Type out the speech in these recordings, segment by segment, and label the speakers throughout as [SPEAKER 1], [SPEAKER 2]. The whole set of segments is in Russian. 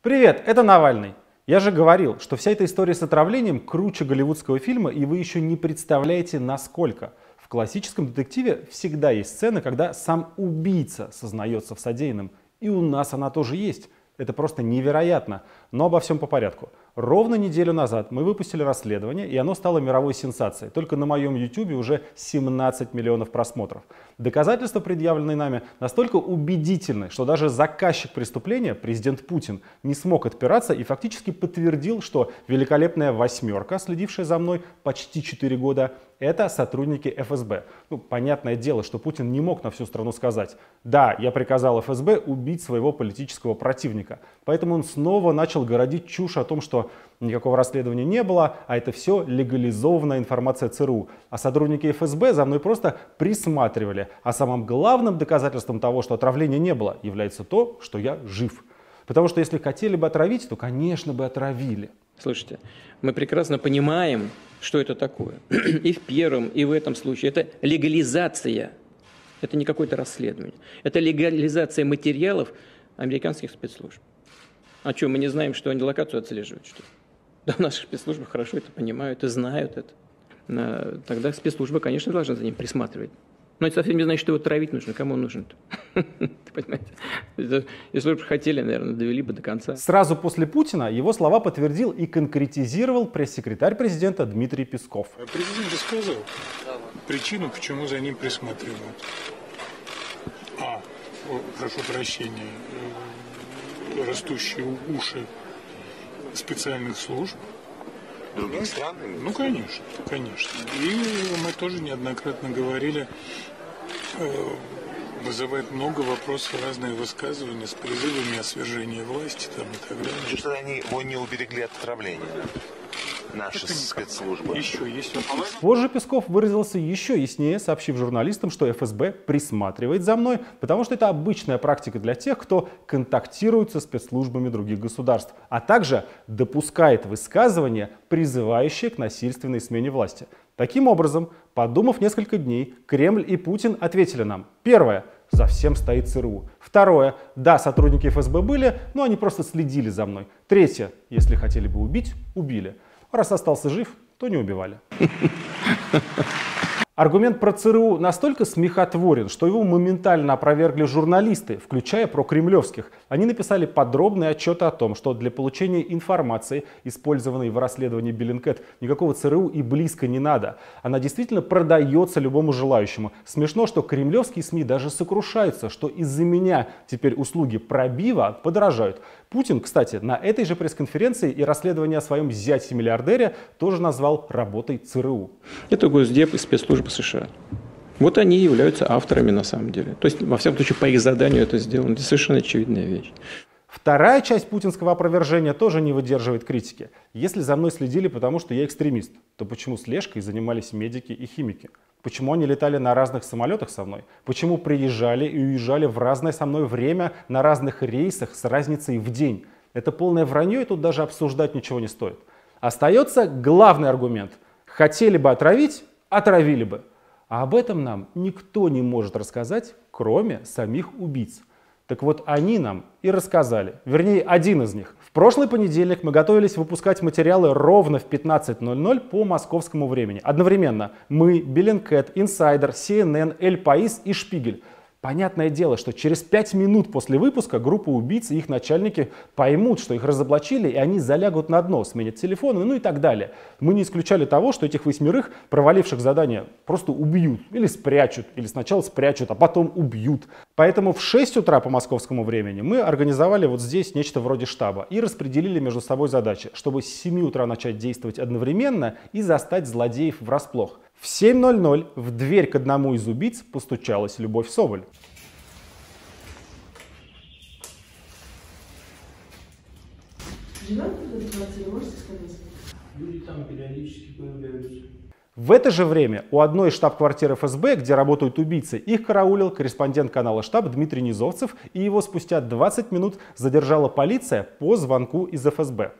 [SPEAKER 1] Привет, это Навальный. Я же говорил, что вся эта история с отравлением круче голливудского фильма, и вы еще не представляете, насколько. В классическом детективе всегда есть сцены, когда сам убийца сознается в содеянном. И у нас она тоже есть. Это просто невероятно. Но обо всем по порядку. Ровно неделю назад мы выпустили расследование, и оно стало мировой сенсацией. Только на моем YouTube уже 17 миллионов просмотров. Доказательства, предъявленные нами, настолько убедительны, что даже заказчик преступления, президент Путин, не смог отпираться и фактически подтвердил, что великолепная восьмерка, следившая за мной почти 4 года, это сотрудники ФСБ. Понятное дело, что Путин не мог на всю страну сказать: да, я приказал ФСБ убить своего политического противника. Поэтому он снова начал городить чушь о том, что никакого расследования не было, а это все легализованная информация ЦРУ. А сотрудники ФСБ за мной просто присматривали. А самым главным доказательством того, что отравления не было, является то, что я жив. Потому что если хотели бы отравить, то, конечно, бы отравили.
[SPEAKER 2] Слушайте, мы прекрасно понимаем, что это такое. И в первом, и в этом случае. Это легализация. Это не какое-то расследование. Это легализация материалов американских спецслужб. А что, мы не знаем, что они локацию отслеживают, что ли? Да, в наших спецслужбах хорошо это понимают и знают это. Тогда спецслужбы, конечно, должны за ним присматривать. Но это совсем не значит, что его травить нужно. Кому он нужен-то? Понимаете? Если бы хотели, наверное, довели бы до конца.
[SPEAKER 1] Сразу после Путина его слова подтвердил и конкретизировал пресс-секретарь президента Дмитрий Песков.
[SPEAKER 3] Президент же сказал причину, почему за ним присматривают. Прошу прощения, растущие уши специальных служб.
[SPEAKER 4] Других стран?
[SPEAKER 3] Ну, конечно, конечно. И мы тоже неоднократно говорили, вызывает много вопросов, разные высказывания с призывами о свержении власти там, и так далее.
[SPEAKER 4] Что они его не уберегли от отравления? Наши спецслужбы.
[SPEAKER 3] Еще есть вопрос.
[SPEAKER 1] Позже Песков выразился еще яснее, сообщив журналистам, что ФСБ присматривает за мной, потому что это обычная практика для тех, кто контактирует со спецслужбами других государств, а также допускает высказывания, призывающие к насильственной смене власти. Таким образом, подумав несколько дней, Кремль и Путин ответили нам: первое — за всем стоит ЦРУ. Второе — да, сотрудники ФСБ были, но они просто следили за мной. Третье — если хотели бы убить, убили. Раз остался жив, то не убивали. Аргумент про ЦРУ настолько смехотворен, что его моментально опровергли журналисты, включая прокремлевских. Они написали подробные отчеты о том, что для получения информации, использованной в расследовании Bellingcat, никакого ЦРУ и близко не надо. Она действительно продается любому желающему. Смешно, что кремлевские СМИ даже сокрушаются, что из-за меня теперь услуги пробива подорожают. Путин, кстати, на этой же пресс-конференции и расследование о своем зяте-миллиардере тоже назвал работой ЦРУ.
[SPEAKER 2] Это Госдеп и спецслужбы США. Вот они являются авторами на самом деле. То есть, во всяком случае, по их заданию это сделано. Это совершенно очевидная вещь.
[SPEAKER 1] Вторая часть путинского опровержения тоже не выдерживает критики. Если за мной следили, потому что я экстремист, то почему слежкой занимались медики и химики? Почему они летали на разных самолетах со мной? Почему приезжали и уезжали в разное со мной время на разных рейсах с разницей в день? Это полное вранье, и тут даже обсуждать ничего не стоит. Остается главный аргумент. Хотели бы отравить — отравили бы. А об этом нам никто не может рассказать, кроме самих убийц. Так вот, они нам и рассказали. Вернее, один из них. В прошлый понедельник мы готовились выпускать материалы ровно в 15:00 по московскому времени. Одновременно мы, Bellingcat, Insider, CNN, El País и Шпигель. Понятное дело, что через 5 минут после выпуска группа убийц и их начальники поймут, что их разоблачили, и они залягут на дно, сменят телефоны, ну и так далее. Мы не исключали того, что этих 8, проваливших задание, просто убьют или спрячут, или сначала спрячут, а потом убьют. Поэтому в 6 утра по московскому времени мы организовали вот здесь нечто вроде штаба и распределили между собой задачи, чтобы с 7 утра начать действовать одновременно и застать злодеев врасплох. В 7:00 в дверь к одному из убийц постучалась Любовь Соболь.
[SPEAKER 5] Жена в этой квартире, можете сказать?
[SPEAKER 6] Люди там периодически появляются.
[SPEAKER 1] В это же время у одной из штаб-квартир ФСБ, где работают убийцы, их караулил корреспондент канала «Штаб» Дмитрий Низовцев, и его спустя 20 минут задержала полиция по звонку из ФСБ.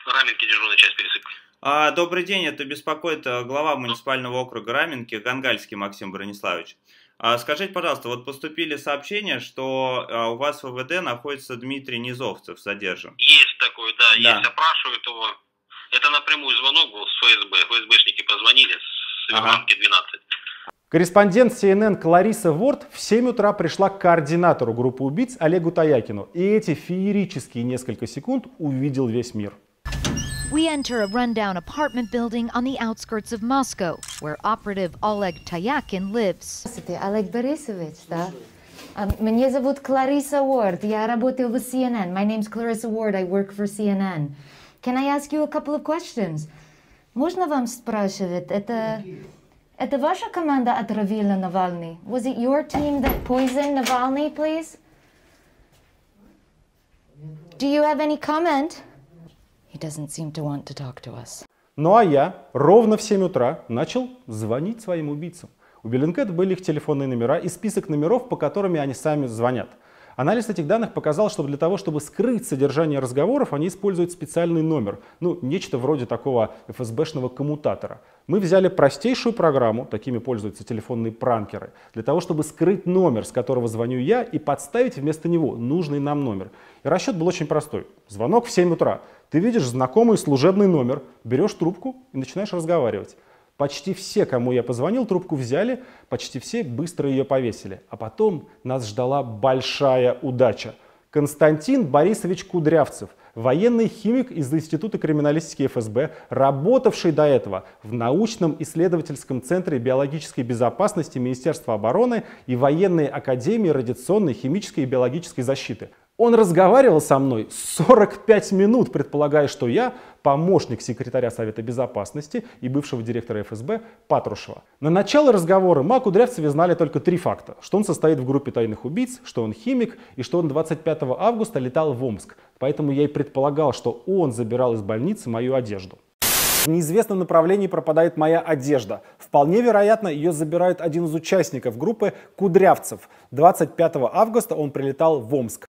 [SPEAKER 7] Раменки, дежурная часть, пересыпь.
[SPEAKER 8] Добрый день, это беспокоит глава муниципального округа Раменки Гангальский Максим Брониславович. Скажите, пожалуйста, вот поступили сообщения, что у вас в ВВД находится Дмитрий Низовцев задержан.
[SPEAKER 7] Есть есть такое, да,
[SPEAKER 8] Да.
[SPEAKER 7] есть, опрашивают его. Это напрямую звонок был с ФСБ. ФСБшники позвонили с Верховки 12.
[SPEAKER 1] Корреспондент CNN Клариса Ворд в 7 утра пришла к координатору группы убийц Олегу Таякину. И эти феерические несколько секунд увидел весь мир.
[SPEAKER 9] We enter a rundown apartment building on the outskirts of Moscow, where operative Oleg Tayakin lives.
[SPEAKER 10] Здравствуйте, Олег Борисович, да? Меня зовут Клариса Уорд, я работаю в CNN. My name's Clarissa Ward, I work for CNN. Can I ask you a couple of questions? Можно вам спрашивать, это ваша команда отравила Навальный? Was it your team that poisoned Navalny, please? Do you have any comment? He doesn't seem to want to talk to us.
[SPEAKER 1] Ну а я ровно в 7 утра начал звонить своим убийцам. У Bellingcat были их телефонные номера и список номеров, по которым они сами звонят. Анализ этих данных показал, что для того, чтобы скрыть содержание разговоров, они используют специальный номер. Ну, нечто вроде такого ФСБшного коммутатора. Мы взяли простейшую программу, такими пользуются телефонные пранкеры, для того, чтобы скрыть номер, с которого звоню я, и подставить вместо него нужный нам номер. И расчет был очень простой. Звонок в 7 утра. Ты видишь знакомый служебный номер, берешь трубку и начинаешь разговаривать. Почти все, кому я позвонил, трубку взяли, почти все быстро ее повесили. А потом нас ждала большая удача. Константин Борисович Кудрявцев, военный химик из Института криминалистики ФСБ, работавший до этого в научном исследовательском центре биологической безопасности Министерства обороны и военной академии радиационной, химической и биологической защиты. Он разговаривал со мной 45 минут, предполагая, что я помощник секретаря Совета Безопасности и бывшего директора ФСБ Патрушева. На начало разговора мы о Кудрявцеве знали только 3 факта. Что он состоит в группе тайных убийц, что он химик и что он 25 августа летал в Омск. Поэтому я и предполагал, что он забирал из больницы мою одежду. В неизвестном направлении пропадает моя одежда. Вполне вероятно, ее забирает один из участников группы Кудрявцев. 25 августа он прилетал в Омск.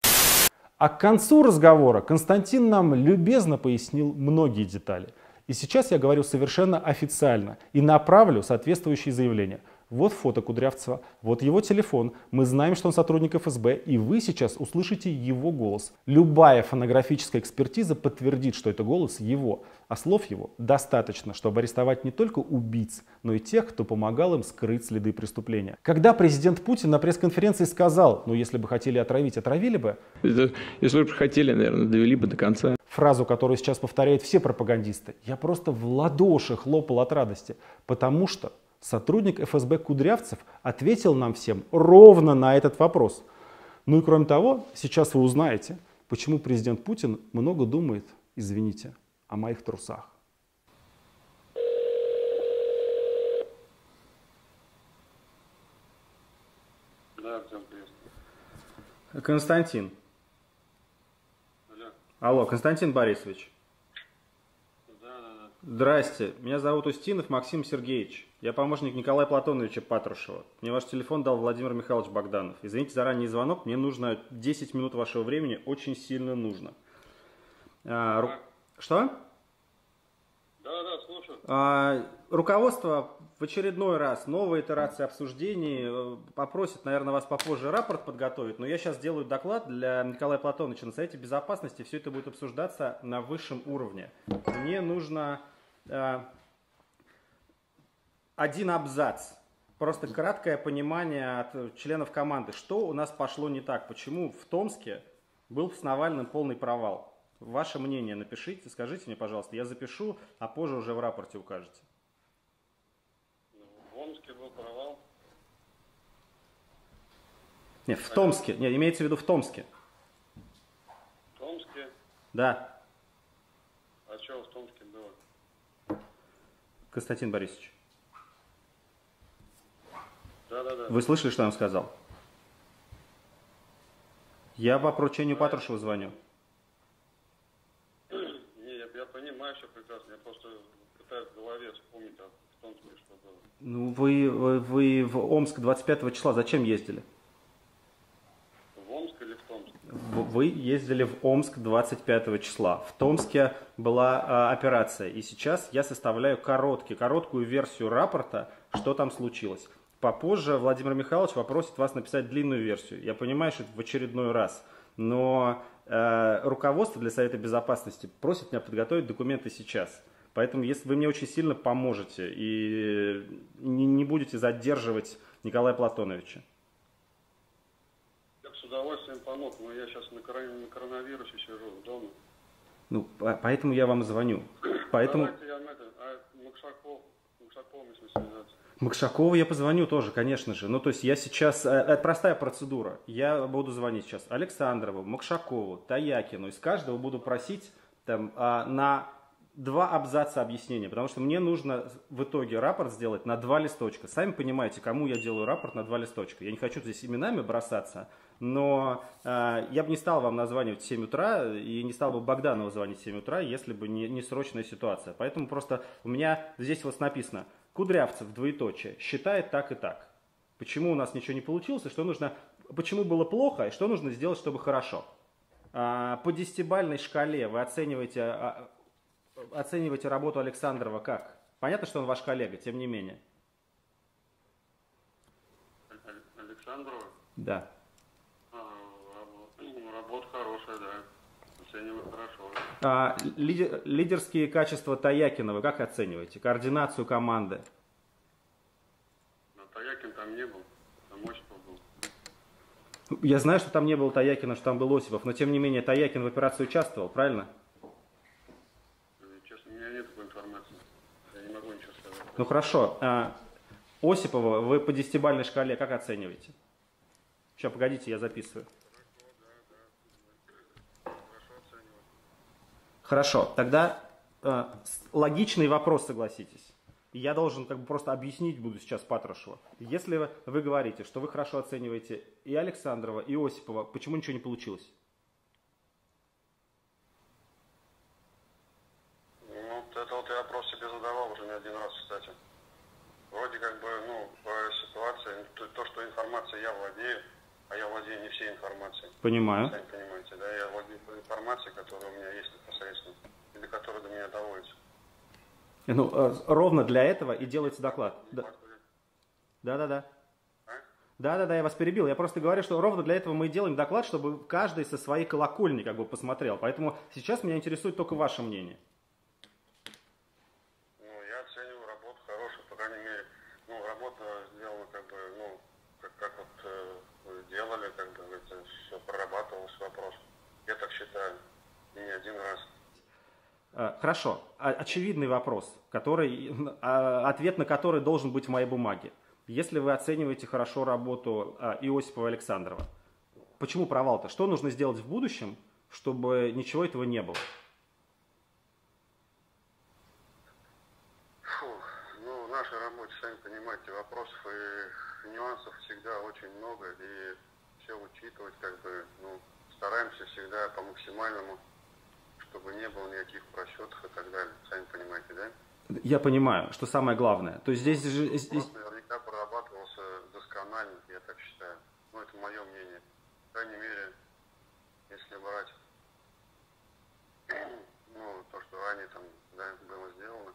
[SPEAKER 1] А к концу разговора Константин нам любезно пояснил многие детали. И сейчас я говорю совершенно официально и направлю соответствующие заявления. Вот фото Кудрявцева, вот его телефон. Мы знаем, что он сотрудник ФСБ, и вы сейчас услышите его голос. Любая фонографическая экспертиза подтвердит, что это голос его. А слов его достаточно, чтобы арестовать не только убийц, но и тех, кто помогал им скрыть следы преступления. Когда президент Путин на пресс-конференции сказал, ну если бы хотели отравить, отравили бы.
[SPEAKER 2] Если бы хотели, наверное, довели бы до конца.
[SPEAKER 1] Фразу, которую сейчас повторяют все пропагандисты. Я просто в ладоши хлопал от радости, потому что сотрудник ФСБ Кудрявцев ответил нам всем ровно на этот вопрос. Ну и кроме того, сейчас вы узнаете, почему президент Путин много думает, извините, о моих трусах.
[SPEAKER 11] Да, Артем, привет.
[SPEAKER 1] Константин. Алло, Константин Борисович.
[SPEAKER 11] Да.
[SPEAKER 1] Здрасте, меня зовут Устинов Максим Сергеевич. Я помощник Николая Платоновича Патрушева. Мне ваш телефон дал Владимир Михайлович Богданов. Извините за ранний звонок, мне нужно 10 минут вашего времени, очень сильно нужно. Что?
[SPEAKER 11] Да, слушаю.
[SPEAKER 1] Руководство в очередной раз, новая итерация обсуждений, попросит, наверное, вас попозже рапорт подготовить, но я сейчас делаю доклад для Николая Платоновича на Совете Безопасности, все это будет обсуждаться на высшем уровне. Мне нужно один абзац, просто краткое понимание от членов команды, что у нас пошло не так, почему в Томске был с Навальным полный провал. Ваше мнение напишите, скажите мне, пожалуйста, я запишу, а позже уже в рапорте укажете.
[SPEAKER 11] В Омске был провал.
[SPEAKER 1] Нет, в Томске. Нет, имеется в виду в Томске.
[SPEAKER 11] В Томске?
[SPEAKER 1] Да.
[SPEAKER 11] А что в Томске было?
[SPEAKER 1] Константин Борисович.
[SPEAKER 11] Да.
[SPEAKER 1] Вы слышали, что я вам сказал? Я по поручению Патрушева звоню.
[SPEAKER 11] Я понимаю все прекрасно, я просто пытаюсь в голове вспомнить в Томске, что было.
[SPEAKER 1] Ну, вы в Омск 25 числа зачем ездили?
[SPEAKER 11] В Омск или в Томск?
[SPEAKER 1] Вы ездили в Омск 25 числа. В Томске была операция, и сейчас я составляю короткую версию рапорта, что там случилось. Попозже Владимир Михайлович попросит вас написать длинную версию. Я понимаю, что это в очередной раз. Но руководство для Совета Безопасности просит меня подготовить документы сейчас. Поэтому, если вы мне очень сильно поможете и не будете задерживать Николая Платоновича.
[SPEAKER 11] Я бы с удовольствием помог, но я сейчас на коронавирусе сижу дома.
[SPEAKER 1] Ну, поэтому я вам звоню. Поэтому...
[SPEAKER 11] Давайте я Макшаковым, если связаться.
[SPEAKER 1] Макшакову я позвоню тоже, конечно же. Ну, то есть я сейчас... Это простая процедура. Я буду звонить сейчас Александрову, Макшакову, Таякину. Из каждого буду просить там, на 2 абзаца объяснения. Потому что мне нужно в итоге рапорт сделать на 2 листочка. Сами понимаете, кому я делаю рапорт на 2 листочка. Я не хочу здесь именами бросаться, но я бы не стал вам названивать в 7 утра и не стал бы Богданову звонить в 7 утра, если бы не срочная ситуация. Поэтому просто у меня здесь вот написано: Кудрявцев, двоеточие, считает так и так. Почему у нас ничего не получилось, и что нужно, почему было плохо, и что нужно сделать, чтобы хорошо. По 10-бальной шкале вы оцениваете работу Александрова как? Понятно, что он ваш коллега, тем не менее.
[SPEAKER 11] Александрова?
[SPEAKER 1] Да.
[SPEAKER 11] Работа хорошая, да. Оцениваю хорошо.
[SPEAKER 1] Лидерские качества Таякина вы как оцениваете? Координацию команды?
[SPEAKER 11] Таякин там не был, там Осипов был.
[SPEAKER 1] Я знаю, что там не было Таякина, что там был Осипов, но тем не менее Таякин в операции участвовал, правильно?
[SPEAKER 11] Честно, у меня нет такой информации. Я не могу ничего сказать.
[SPEAKER 1] Ну хорошо. Осипова вы по 10-бальной шкале как оцениваете? Сейчас, погодите, я записываю. Хорошо, тогда логичный вопрос, согласитесь. Я должен просто объяснить буду сейчас Патрушеву. Если вы говорите, что вы хорошо оцениваете и Александрова, и Осипова, почему ничего не получилось?
[SPEAKER 11] Ну, это вот я вопрос себе задавал уже не один раз, кстати. Вроде как бы, по ситуации, то, что информацией я владею, а я владею не всей информацией.
[SPEAKER 1] Понимаю.
[SPEAKER 11] Сами понимаете, да, я владею информацией, которая у меня есть непосредственно, или которая до меня доводится.
[SPEAKER 1] Ровно для этого и делается доклад. Да-да-да. Да-да-да, я вас перебил. Я просто говорю, что ровно для этого мы и делаем доклад, чтобы каждый со своей колокольни посмотрел. Поэтому сейчас меня интересует только ваше мнение.
[SPEAKER 11] Я оцениваю работу хорошую, по крайней мере. Работа сделана как вы делали, это все прорабатывалось вопрос. Я так считаю, и не один раз.
[SPEAKER 1] Хорошо. Очевидный вопрос, ответ на который должен быть в моей бумаге. Если вы оцениваете хорошо работу Иосипова и Александрова, почему провал-то? Что нужно сделать в будущем, чтобы ничего этого не было?
[SPEAKER 11] В нашей работе, сами понимаете, вопросов и нюансов всегда очень много, и все учитывать, стараемся всегда по максимальному, чтобы не было никаких просчетов и так далее. Сами понимаете, да?
[SPEAKER 1] Я понимаю, что самое главное. То есть здесь
[SPEAKER 11] наверняка прорабатывался досконально, я так считаю. Это мое мнение. По крайней мере, если брать то, что ранее было сделано.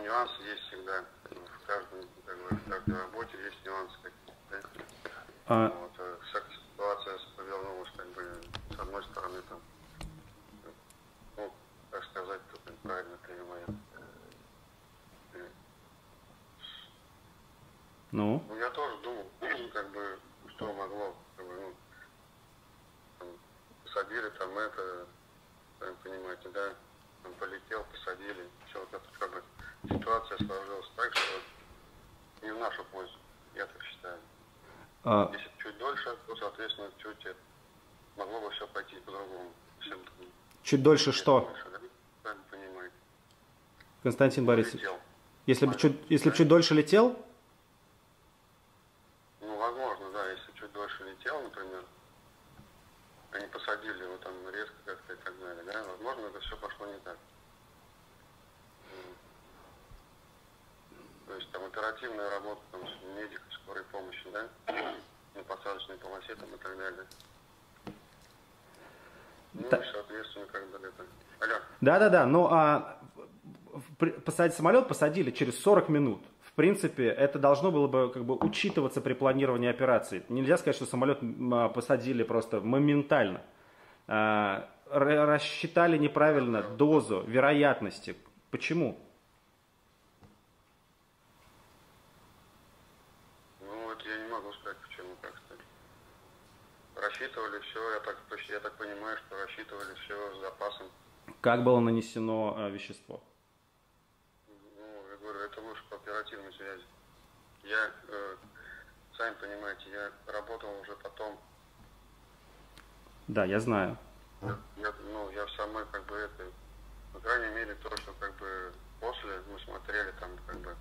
[SPEAKER 11] Нюансы есть всегда. В каждой работе есть нюансы какие-то. Вся ситуация повернулась с одной стороны как сказать, тут правильно понимаю. Я тоже думал, что могло, посадили это, сами понимаете, да, полетел, посадили, все это ситуация сложилась так, что не в нашу пользу, я так считаю. Если чуть дольше, то, соответственно, чуть могло бы все пойти по-другому.
[SPEAKER 1] Чуть дольше что?
[SPEAKER 11] Сами понимаете.
[SPEAKER 1] Константин Борисович, если бы чуть дольше летел?
[SPEAKER 11] Возможно, да, если чуть дольше летел, например, они посадили его резко как-то и так далее, да, возможно, это все пошло не так. То есть оперативная работа с медиком, скорой помощи, да, на посадочной полосе и так далее. И, соответственно, это... Алло.
[SPEAKER 1] Да-да-да, посадить самолет посадили через 40 минут. в принципе, это должно было бы как бы учитываться при планировании операции. Нельзя сказать, что самолет посадили просто моментально. Рассчитали неправильно дозу вероятности. Почему?
[SPEAKER 11] Ну, это я не могу сказать, почему, как сказать. Рассчитывали все, я так понимаю, что рассчитывали все с запасом.
[SPEAKER 1] Как было нанесено вещество?
[SPEAKER 11] Ну, я говорю, это лучше по оперативной связи. Я, сами понимаете, я работал уже потом.
[SPEAKER 1] Да, я знаю.
[SPEAKER 11] Я в самой, как бы, это, по крайней мере, то, что, как бы, после мы смотрели, там, как бы,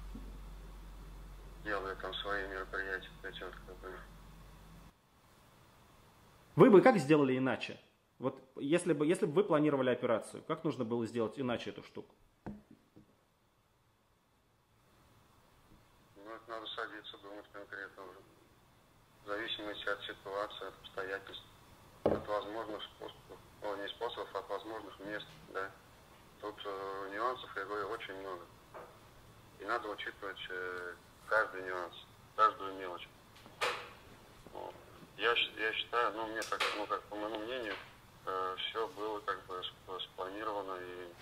[SPEAKER 11] делали там свои мероприятия, эти вот, как бы.
[SPEAKER 1] Вы бы как сделали иначе? Вот если бы вы планировали операцию, как нужно было сделать иначе эту штуку?
[SPEAKER 11] Ну, это надо садиться, думать конкретно уже. В зависимости от ситуации, от обстоятельств, от возможных способов, не способов, а от возможных мест, да. Тут нюансов, я говорю, очень много. И надо учитывать каждый нюанс, каждую мелочь. Вот. Я считаю, ну, мне так, ну, как по моему мнению, все было как бы спланировано и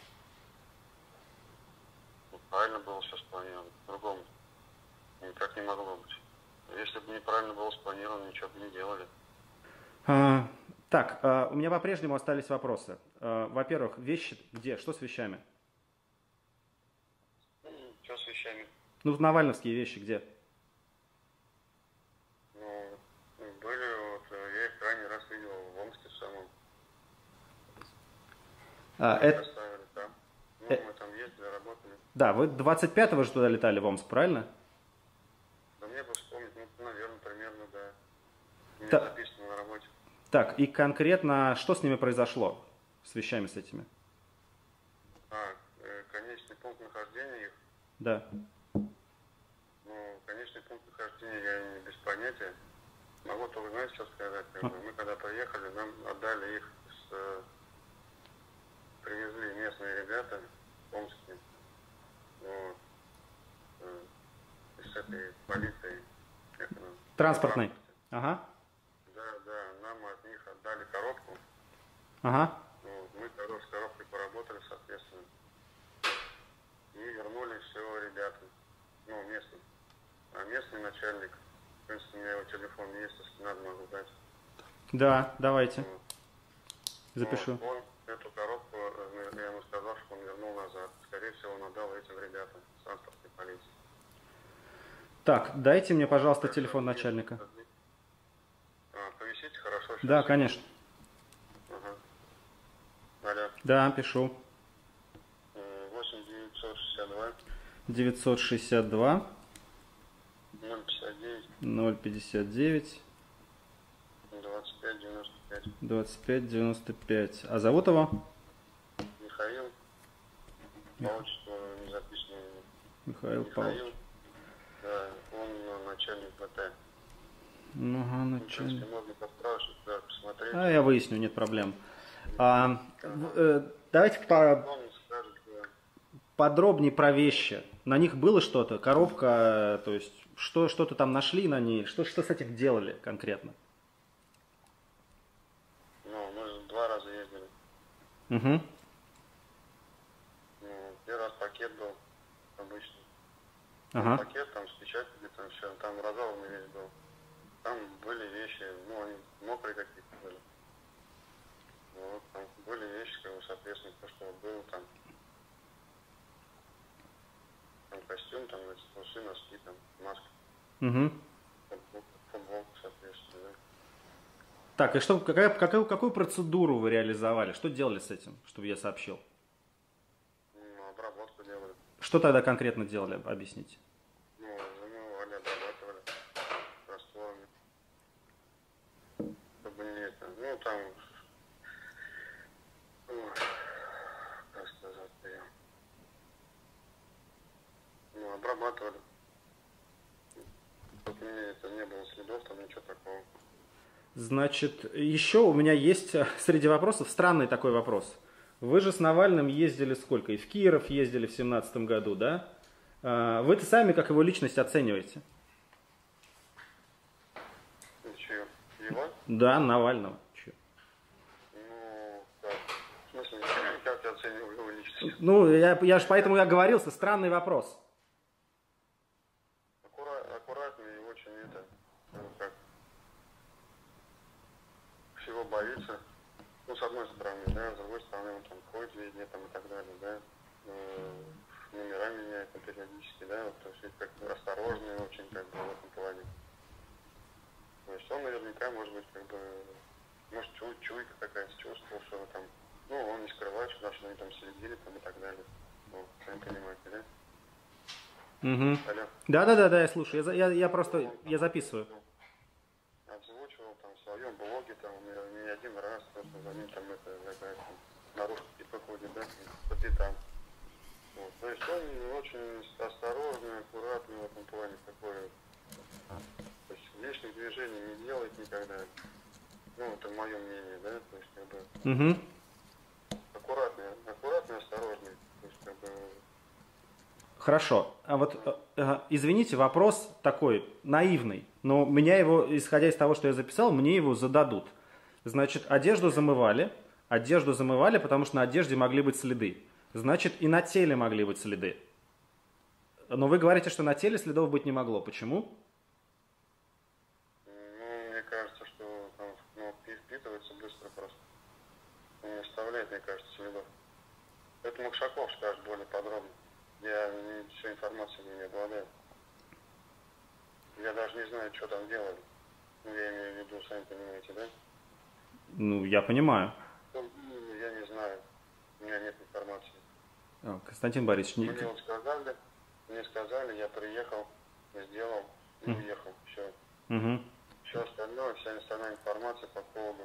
[SPEAKER 11] правильно было все спланировано. По-другому никак не могло быть. Если бы неправильно было спланировано, ничего бы не делали.
[SPEAKER 1] Так, у меня по-прежнему остались вопросы. Во-первых, вещи где? Что с вещами?
[SPEAKER 11] Что с вещами?
[SPEAKER 1] Ну, навальновские вещи где?
[SPEAKER 11] Ну, были, вот, я их крайний раз видел в Омске самом. Оставили там. Ну, мы там ездили, работали.
[SPEAKER 1] Да, вы 25-го же туда летали в Омск, правильно?
[SPEAKER 11] Да мне бы вспомнить, ну, наверное, примерно, да. У меня записано на работе.
[SPEAKER 1] Так, и конкретно, что с ними произошло? С вещами с этими?
[SPEAKER 11] Конечный пункт нахождения их?
[SPEAKER 1] Да.
[SPEAKER 11] Ну, конечный пункт нахождения я не без понятия. Могу только, знаете, что сказать? Мы когда приехали, нам отдали их привезли местные ребята, омские, вот, с этой полицией.
[SPEAKER 1] Транспортной. Ага.
[SPEAKER 11] Да, нам от них отдали коробку.
[SPEAKER 1] Ага.
[SPEAKER 11] Вот, мы с коробкой поработали, соответственно. И вернули все ребятам, ну, местным. А местный начальник, в принципе, у меня его телефон есть, если надо, могу дать.
[SPEAKER 1] Да, давайте.
[SPEAKER 11] Вот.
[SPEAKER 1] Запишу.
[SPEAKER 11] Вот, он эту коробку, я ему сказал, что он вернул назад. Скорее всего, он отдал этим ребятам с транспортной полиции.
[SPEAKER 1] Так, дайте мне, пожалуйста, телефон начальника.
[SPEAKER 11] Повисите, хорошо? Сейчас.
[SPEAKER 1] Да, конечно.
[SPEAKER 11] Ага. Алло.
[SPEAKER 1] Да, пишу.
[SPEAKER 11] 8
[SPEAKER 1] 962
[SPEAKER 11] 059
[SPEAKER 1] 059
[SPEAKER 11] 25 95.
[SPEAKER 1] 2595. А зовут его?
[SPEAKER 11] Михаил. По отчеству не записано.
[SPEAKER 1] Михаил Павлович.
[SPEAKER 11] Да, он начальник ВТ.
[SPEAKER 1] Ну, начальник.
[SPEAKER 11] Можно поспрашивать, да, посмотреть.
[SPEAKER 1] Я выясню, нет проблем. Давайте подробнее про вещи. На них было что-то? Коробка, то есть что-то там нашли на ней? Что с этим делали конкретно?
[SPEAKER 11] Ну, мы 2 раза ездили.
[SPEAKER 1] Угу.
[SPEAKER 11] Ну, первый раз пакет был обычный.
[SPEAKER 1] Ага.
[SPEAKER 11] Пакет там с печатями, там все, там разорванный весь был. Там были вещи, ну, они мокрые какие-то были. Вот, там были вещи, как бы, соответственно, то, что было там. Там костюм, там, эти трусы, носки, там, маска.
[SPEAKER 1] Угу.
[SPEAKER 11] Футболка, соответственно, да.
[SPEAKER 1] Так, и что, какую процедуру вы реализовали? Что делали с этим, чтобы я сообщил?
[SPEAKER 11] Ну, обработку делали.
[SPEAKER 1] Что тогда конкретно делали, объясните?
[SPEAKER 11] Ну, замывали, обрабатывали растворами. Чтобы не это, ну, там, как сказать-то я, ну, обрабатывали. Чтобы это не было следов, там ничего такого.
[SPEAKER 1] Значит, еще у меня есть среди вопросов странный такой вопрос. Вы же с Навальным ездили сколько? И в Киров ездили в 2017 году, да? Вы-то сами как его личность оцениваете?
[SPEAKER 11] Чего? Его?
[SPEAKER 1] Да, Навального. Чё?
[SPEAKER 11] Ну, как? В смысле, как я оцениваю его личность?
[SPEAKER 1] Ну, я же поэтому я говорился, странный вопрос.
[SPEAKER 11] Аккуратный и очень это, ну, как, всего боится. Ну, с одной стороны, да, с другой стороны, он там ходит везде там и так далее, да. Номера меняет периодически, да, вот, то есть как бы осторожный очень, как бы, в этом плане. То есть он наверняка, может быть, как бы, может, чуйка какая-то, чувствовал, что там, ну, он не скрывает, что они там следили, там и так далее. Ну, сами понимаете, да?
[SPEAKER 1] Угу.
[SPEAKER 11] Алло.
[SPEAKER 1] Да, я слушаю, я просто, я записываю.
[SPEAKER 11] Озвучивал там в своем блоге, там, не один раз, просто за ним там это, наружу типа ходит, да, по пятам. Вот. То есть он очень осторожный, аккуратный в этом плане, такой, то есть лишних движений не делает никогда. Ну, это мое мнение, да, то есть как бы аккуратный, осторожный, то есть как бы.
[SPEAKER 1] Хорошо. А вот, извините, вопрос такой наивный, но меня его, исходя из того, что я записал, мне его зададут. Значит, одежду замывали, потому что на одежде могли быть следы. Значит, и на теле могли быть следы. Но вы говорите, что на теле следов быть не могло. Почему?
[SPEAKER 11] Ну, мне кажется, что там, ну, впитывается быстро просто. Он не оставляет, мне кажется, следов. Это Макшаков скажет более подробно. Я всю информацию не обладаю. Я даже не знаю, что там делали. Ну, я имею в виду, сами понимаете, да?
[SPEAKER 1] Ну, я понимаю.
[SPEAKER 11] Ну, я не знаю. У меня нет информации.
[SPEAKER 1] Константин Борисович,
[SPEAKER 11] Мне сказали, я приехал, сделал и уехал. Все. Все остальное, вся остальная информация по поводу,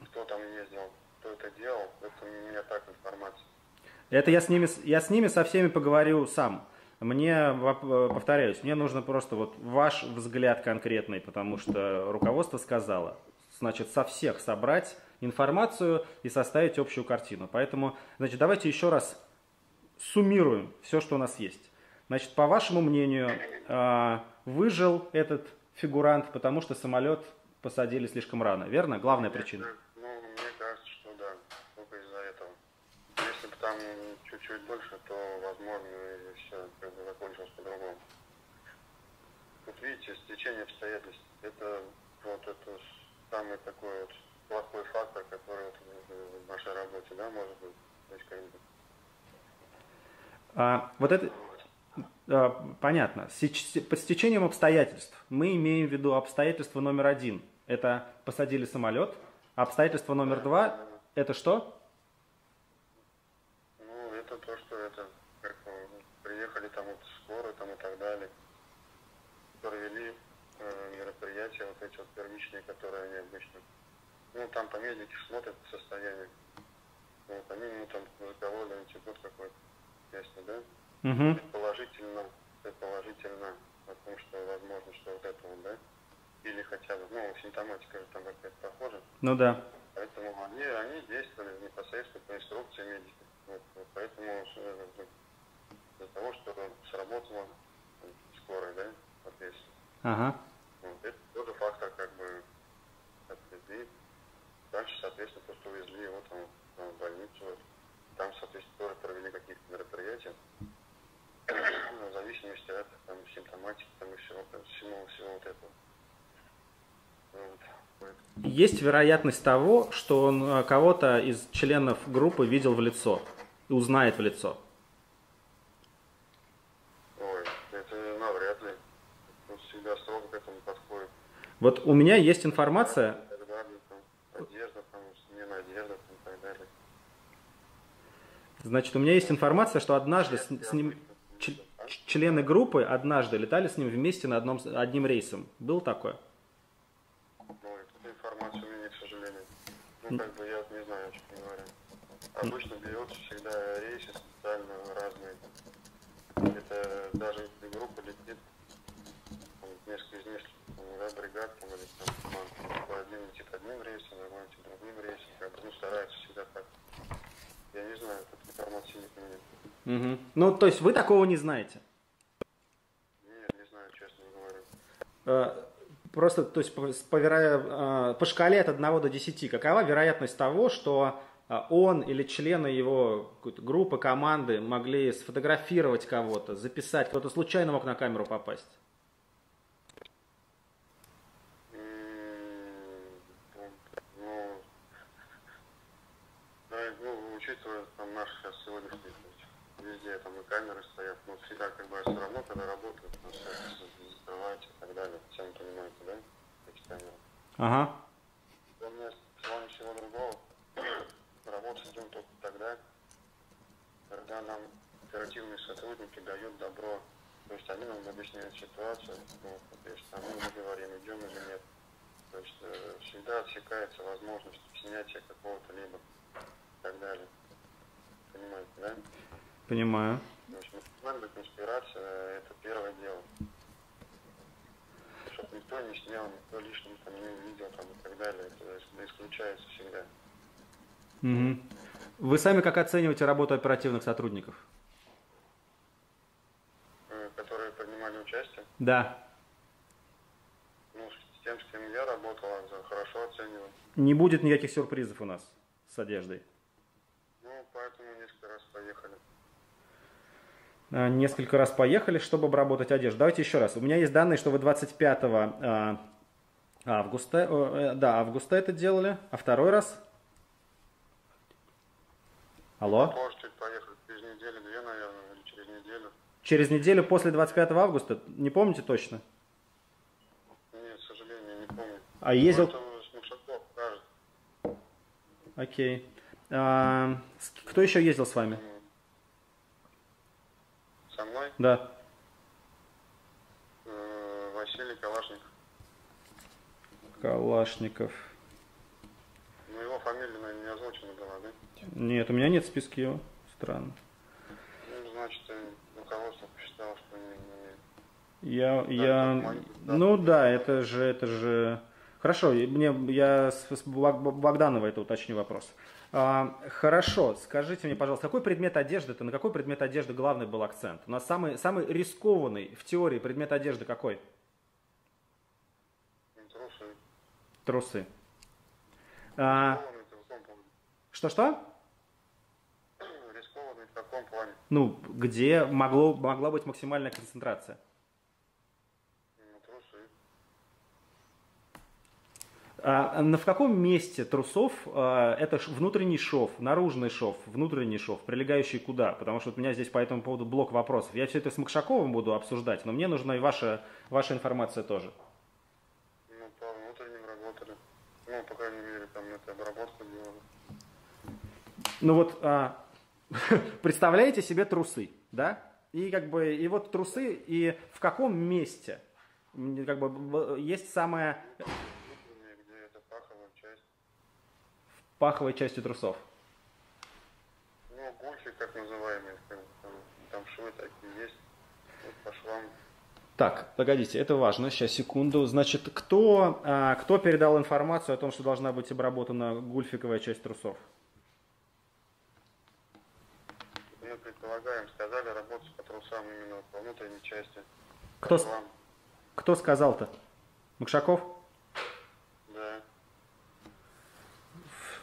[SPEAKER 11] кто там ездил, кто это делал, это у меня так информация.
[SPEAKER 1] Это я с ними со всеми поговорю сам. Мне, повторяюсь, мне нужно просто вот ваш взгляд конкретный, потому что руководство сказало, значит, со всех собрать информацию и составить общую картину. Поэтому, значит, давайте еще раз суммируем все, что у нас есть. Значит, по вашему мнению, выжил этот фигурант, потому что самолет посадили слишком рано, верно? Главная причина.
[SPEAKER 11] Ну, мне кажется, что да, только из-за этого. Если бы там чуть-чуть больше, то, возможно, и все как бы закончилось по-другому. Вот видите, стечение обстоятельств, это вот это самый такой вот плохой фактор, который вот в нашей работе, да, может быть, то есть как бы.
[SPEAKER 1] Вот это понятно. Под стечением обстоятельств мы имеем в виду обстоятельство номер 1. Это посадили самолет. А обстоятельство номер 2 это что?
[SPEAKER 11] Ну, это то, что это как приехали там вот скорые там и так далее. Провели мероприятия вот эти вот первичные, которые они обычно. Ну, там по медике смотрят состояние. Вот, они, ну, там разговаривали институт какой-то, ясно, да? Предположительно о том, что возможно, что вот это вот, да? Или хотя бы, ну, симптоматика же там какая-то похожа.
[SPEAKER 1] Ну да.
[SPEAKER 11] Поэтому они действовали непосредственно по инструкции медиков. Вот, поэтому из-за того, что сработала скорая, да, соответственно.
[SPEAKER 1] Ага.
[SPEAKER 11] Вот, это тоже фактор, как бы, отвезли. Дальше, соответственно, то, что увезли его там в больницу. Там, соответственно, тоже провели какие-то мероприятия. В зависимости от там, симптоматики там, и всего вот этого. Вот.
[SPEAKER 1] Есть вероятность того, что он кого-то из членов группы видел в лицо и узнает в лицо?
[SPEAKER 11] Ой, это навряд ли. Он всегда строго к этому подходит.
[SPEAKER 1] Вот у меня есть информация.
[SPEAKER 11] Одежда, там, смена одежды и так далее.
[SPEAKER 1] Значит, у меня есть информация, что однажды с ним члены группы однажды летали с ним вместе на одним рейсом. Было такое?
[SPEAKER 11] Ну, эту информацию у меня, к сожалению. Ну, как бы я не знаю, о чем говорю. Обычно берется всегда рейсы специально разные. Это даже если группа летит, несколько из нескольких, да, бригад там, или там команд. Один летит одним рейсом, другой летит другим рейсом. Как бы, ну, стараются всегда так. Я не знаю, тут информации нет у меня.
[SPEAKER 1] Ну, то есть вы такого не знаете? просто, то есть по шкале от 1 до 10, какова вероятность того, что он или члены его группы, команды могли сфотографировать кого-то, записать, кто-то случайно мог на камеру попасть?
[SPEAKER 11] Ну, учитывая там наш сейчас сегодняшний везде там и камеры стоят, но всегда как бы все равно, когда работают, ну, все закрываете и так далее. Сами понимаете, да? Эти камеры.
[SPEAKER 1] Ага.
[SPEAKER 11] У меня с вами всего другого. Работать идем только тогда, когда нам оперативные сотрудники дают добро. То есть они нам объясняют ситуацию, ну, если там мы говорим, идем или нет. То есть всегда отсекается возможность снятия какого-то либо и так далее. Понимаете, да?
[SPEAKER 1] Понимаю.
[SPEAKER 11] То есть максимальная конспирация – это первое дело. Чтобы никто не снял, никто лишним там не увидел там, и так далее. Это исключается всегда.
[SPEAKER 1] Угу. Вы сами как оцениваете работу оперативных сотрудников?
[SPEAKER 11] Которые принимали участие?
[SPEAKER 1] Да.
[SPEAKER 11] Ну, с тем, с кем я работал, хорошо оцениваю.
[SPEAKER 1] Не будет никаких сюрпризов у нас с одеждой?
[SPEAKER 11] Ну, поэтому несколько раз поехали.
[SPEAKER 1] Несколько раз поехали, чтобы обработать одежду. Давайте еще раз. У меня есть данные, что вы 25 августа это делали, а второй раз? Алло?
[SPEAKER 11] Позже чуть поехали, через неделю-две, наверное, или через неделю.
[SPEAKER 1] Через неделю после 25 августа? Не помните точно?
[SPEAKER 11] Нет, к сожалению, не помню.
[SPEAKER 1] А ездил...
[SPEAKER 11] Это Смушаков кажется.
[SPEAKER 1] Окей. Кто еще ездил с вами?
[SPEAKER 11] Со мной?
[SPEAKER 1] Да.
[SPEAKER 11] Василий Калашников.
[SPEAKER 1] Калашников.
[SPEAKER 11] Ну, его фамилия, наверное, не озвучена была, да?
[SPEAKER 1] Нет, у меня нет в списке его. Странно.
[SPEAKER 11] Ну, значит, руководство посчитало, что
[SPEAKER 1] Ну да, это же... Хорошо, я с Богданова это уточню вопрос. Хорошо, скажите мне, пожалуйста, какой предмет одежды, на какой предмет одежды главный был акцент? У нас самый рискованный в теории предмет одежды какой?
[SPEAKER 11] Трусы.
[SPEAKER 1] Трусы. Что-что?
[SPEAKER 11] Рискованный в каком плане?
[SPEAKER 1] Ну, где могла быть максимальная концентрация?
[SPEAKER 11] Трусы.
[SPEAKER 1] В каком месте трусов это внутренний шов, наружный шов, внутренний шов, прилегающий куда? Потому что у меня здесь по этому поводу блок вопросов. Я все это с Макшаковым буду обсуждать, но мне нужна и ваша информация тоже.
[SPEAKER 11] Ну, по внутренним работали. Ну, по крайней мере, там это обработку делали.
[SPEAKER 1] Ну вот, представляете себе трусы, да? И вот трусы, и в каком месте? Есть самая...
[SPEAKER 11] Где это паховая часть?
[SPEAKER 1] В паховой части трусов.
[SPEAKER 11] Ну, гульфи, как называемые, там швы такие есть, вот по швам.
[SPEAKER 1] Так, погодите, это важно, сейчас, секунду. Значит, кто передал информацию о том, что должна быть обработана гульфиковая часть трусов?
[SPEAKER 11] Мы предполагаем, сказали работать по трусам именно по внутренней части.
[SPEAKER 1] Кто сказал-то? Макшаков?
[SPEAKER 11] Да.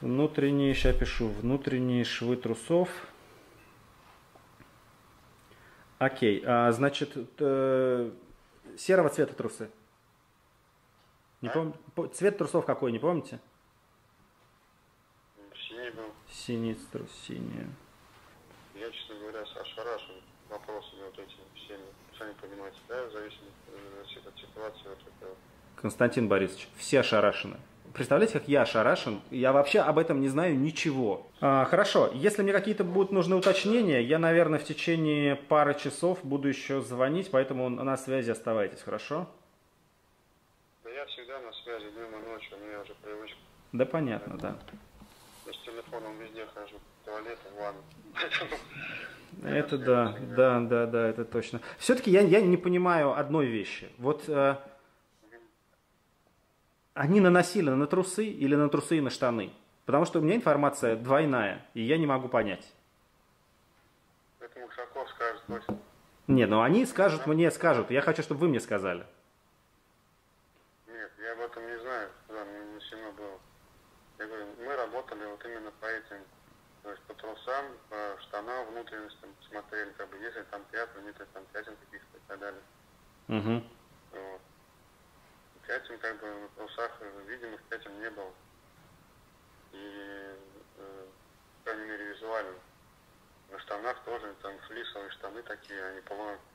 [SPEAKER 1] Внутренние, сейчас пишу, внутренние швы трусов. Окей, значит, серого цвета трусы. Не цвет трусов какой, не помните?
[SPEAKER 11] Синий был.
[SPEAKER 1] Синий трус, синий.
[SPEAKER 11] Я, честно говоря, ошарашен вопросами вот этими всеми. Сами понимаете, да, в зависимости от ситуации. Вот это.
[SPEAKER 1] Константин Борисович, все ошарашены. Представляете, как я ошарашен? Я вообще об этом не знаю ничего. Хорошо, если мне какие-то будут нужны уточнения, я, наверное, в течение пары часов буду еще звонить, поэтому на связи оставайтесь, хорошо?
[SPEAKER 11] Да я всегда на связи днем и ночью, у меня уже привычка.
[SPEAKER 1] Да, понятно, да.
[SPEAKER 11] Я с телефоном везде хожу, в туалет, в ванну.
[SPEAKER 1] Это да, это точно. Все-таки я не понимаю одной вещи. Вот они наносили на трусы или на трусы и на штаны? Потому что у меня информация двойная, и я не могу понять.
[SPEAKER 11] Это Макшаков скажет точно.
[SPEAKER 1] Не, ну они скажут, мне скажут. Я хочу, чтобы вы мне сказали.
[SPEAKER 11] об этом не знаю, да, мне не сильно было. Я говорю, мы работали вот именно по этим, то есть по трусам, по штанам, внутренностям смотрели, как бы, если там пятна, нет там пятен каких-то и так далее.
[SPEAKER 1] Угу.
[SPEAKER 11] Вот. Пятен, как бы, на трусах видимых пятен не было. И, по крайней мере, визуально. На штанах тоже, там флисовые штаны такие, они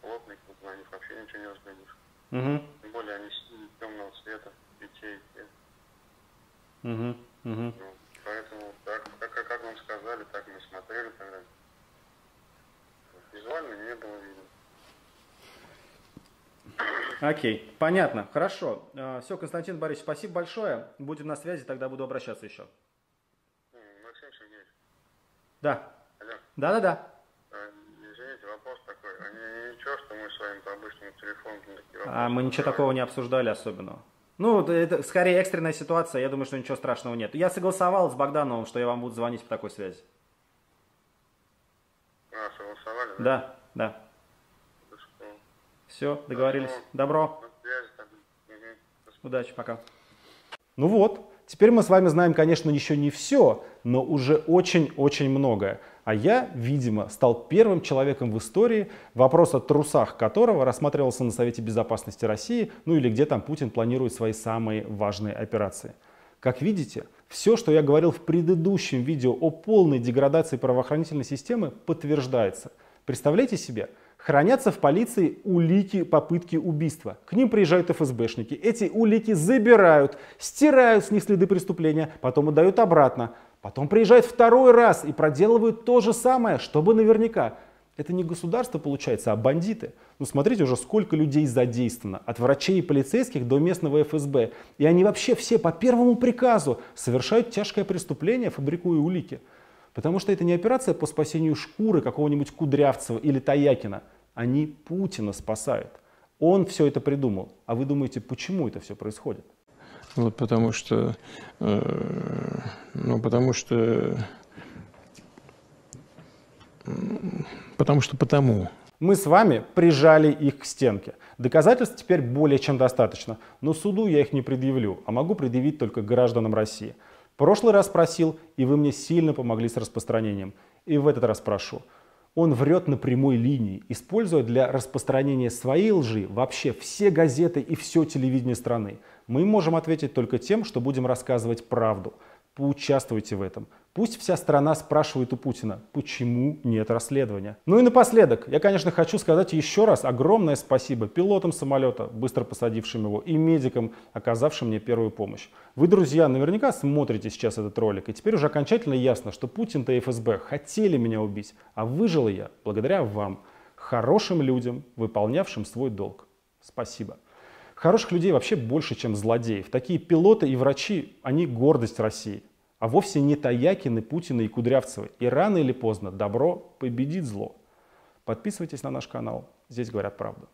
[SPEAKER 11] плотные, на них вообще ничего не разглядишь.
[SPEAKER 1] Угу.
[SPEAKER 11] Тем более они темного цвета, детей.
[SPEAKER 1] Угу. Угу.
[SPEAKER 11] Ну, поэтому, как вам сказали, так мы смотрели тогда. Визуально не было видно.
[SPEAKER 1] Окей, понятно, хорошо. Все, Константин Борисович, спасибо большое. Будем на связи, тогда буду обращаться еще.
[SPEAKER 11] Максим Сергеевич.
[SPEAKER 1] Да.
[SPEAKER 11] Алло.
[SPEAKER 1] Да-да-да.
[SPEAKER 11] Извините, вопрос такой. Ничего, что мы с вами по обычному телефону такие вопросы.
[SPEAKER 1] А мы ничего такого не обсуждали особенного. Ну, это скорее экстренная ситуация, я думаю, что ничего страшного нет. Я согласовал с Богдановым, что я вам буду звонить по такой связи.
[SPEAKER 11] А, согласовали, да?
[SPEAKER 1] Да, да. Все, договорились. Добро. Удачи, пока. Ну вот, теперь мы с вами знаем, конечно, еще не все, но уже очень-очень многое. А я, видимо, стал первым человеком в истории, вопрос о трусах которого рассматривался на Совете Безопасности России, ну или где там Путин планирует свои самые важные операции. Как видите, все, что я говорил в предыдущем видео о полной деградации правоохранительной системы, подтверждается. Представляете себе? Хранятся в полиции улики попытки убийства. К ним приезжают ФСБшники. Эти улики забирают, стирают с них следы преступления, потом отдают обратно. Потом приезжают второй раз и проделывают то же самое, чтобы наверняка. Это не государство получается, а бандиты. Ну смотрите уже, сколько людей задействовано. От врачей и полицейских до местного ФСБ. И они вообще все по первому приказу совершают тяжкое преступление, фабрикуя улики. Потому что это не операция по спасению шкуры какого-нибудь Кудрявцева или Таякина. Они Путина спасают. Он все это придумал. А вы думаете, почему это все происходит?
[SPEAKER 2] Вот потому что потому.
[SPEAKER 1] Мы с вами прижали их к стенке. Доказательств теперь более чем достаточно. Но суду я их не предъявлю, а могу предъявить только гражданам России. В прошлый раз просил, и вы мне сильно помогли с распространением. И в этот раз прошу. Он врет на прямой линии, используя для распространения своей лжи вообще все газеты и все телевидение страны. Мы можем ответить только тем, что будем рассказывать правду. Поучаствуйте в этом. Пусть вся страна спрашивает у Путина, почему нет расследования. Ну и напоследок, я, конечно, хочу сказать еще раз огромное спасибо пилотам самолета, быстро посадившим его, и медикам, оказавшим мне первую помощь. Вы, друзья, наверняка смотрите сейчас этот ролик, и теперь уже окончательно ясно, что Путин-то и ФСБ хотели меня убить, а выжил я благодаря вам, хорошим людям, выполнявшим свой долг. Спасибо. Хороших людей вообще больше, чем злодеев. Такие пилоты и врачи, они гордость России. А вовсе не Таякины, Путины и Кудрявцевы. И рано или поздно добро победит зло. Подписывайтесь на наш канал. Здесь говорят правду.